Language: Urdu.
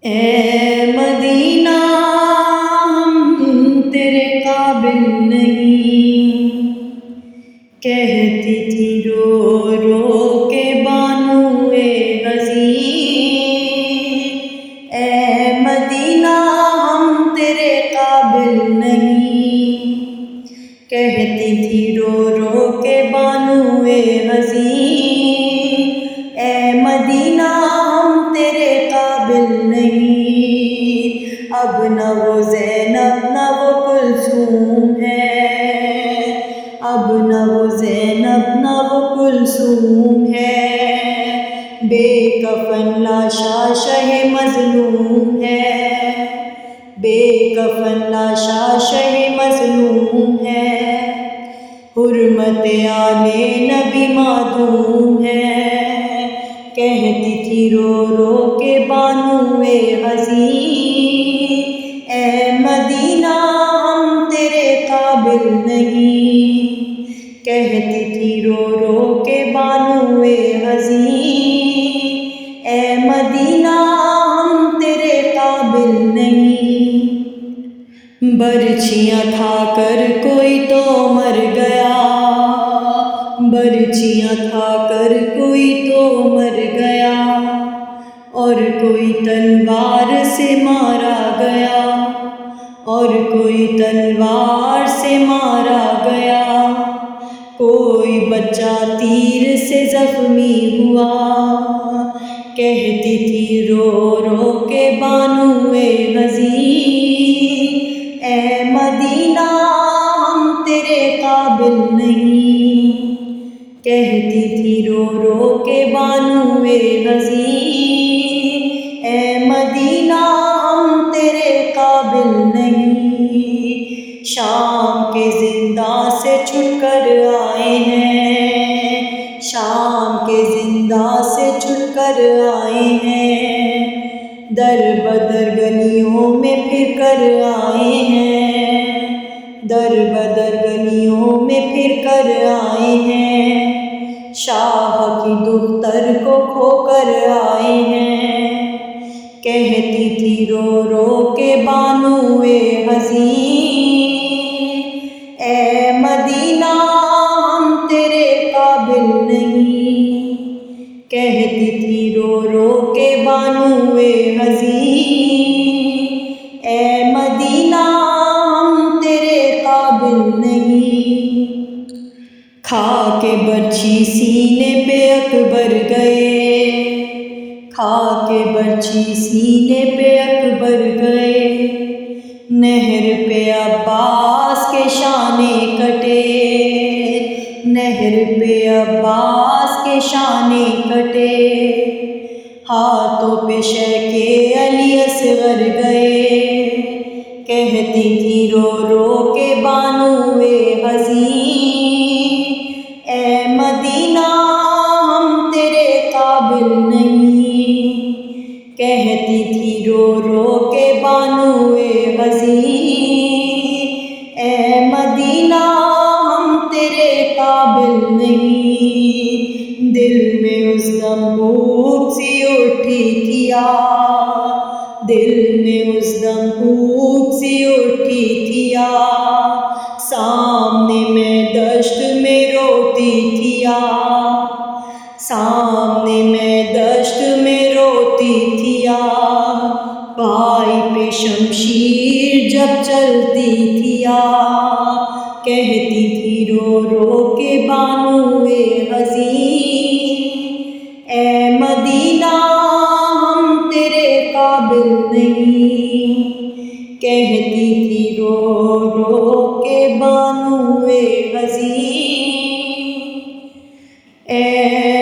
اے مدینہ ہم تیرے قابل نہیں، کہتی تھی رو رو کے بانوئے حزین۔ اے مدینہ ہم تیرے قابل نہیں، کہتی تھی رو رو کے بانوئے حزین۔ اے مدینہ ہم تیرے قابل نہیں، اب نہ وہ زینب نہ وہ کلثوم ہے، اب نہ وہ زینب نہ وہ کلثوم ہے، بے کفن لاشا شہ مظلوم ہے، بے کفن لاشا شہ مظلوم ہے، حرمت آل نبی معدوم ہے، کہتی تھی رو رو کے بانوئے حزین۔ اے مدینہ ہم تیرے قابل نہیں، کہتی تھی رو رو کے بانوئے حزین۔ اے مدینہ ہم تیرے قابل نہیں، برچیاں کھا کر کوئی تو مر گیا، برچیاں کھا کر کوئی تو مر گیا، اور کوئی تلوار سے مارا گیا، اور کوئی تلوار سے مارا گیا، کوئی بچہ تیر سے زخمی ہوا، کہتی تھی رو رو کے بانوئے حزین۔ اے مدینہ ہم تیرے قابل نہیں، کہتی تھی رو رو کے بانوئے حزین۔ اے مدینہ ہم تیرے قابل نہیں، شام کے زنداں سے چھٹ کر آئے ہیں، شام کے زنداں سے چھٹ کر آئے ہیں، در بدر گلیوں میں پھر کر آئے ہیں، در بدر گلیوں میں پھر کر آئے ہیں، شاہ کی دختر کو کھو کر آئے ہیں، کہتی تھی رو رو کے بانوئے حزین۔ اے مدینہ ہم تیرے قابل نہیں، کہتی تھی رو رو کے بانوئے حزین۔ اے مدینہ ہم تیرے قابل نہیں، کھا کے برچھی سینے پہ اکبر گئے، کھا کے برچھی سینے پہ اکبر گئے، نہر پہ عباس کے شانے کٹے، نہر پہ عباس کے شانے کٹے، ہاتھوں پہ شیخ علی اصغر گئے، کہتی تھی رو رو کے بانوئے حزین۔ اے مدینہ ہم تیرے قابل نہیں، کہتی تھی رو رو کے بانوئے حزین۔ اے مدینہ ہم تیرے قابل نہیں، دل میں اس دم بھوک سی اٹھی تھی دل میں اس دم بھوک سی اٹھی تھی، سامنے میں دشت میں روتی تھی، سامنے میں دشت میں روتی تھی، پائی پہ شمشیر جب چلتی تھی، کہتی تھی رو رو کے بانوئے حزین۔ اے مدینہ ہم تیرے قابل نہیں، کہتی تھی رو رو کے بانوئے حزین۔ اے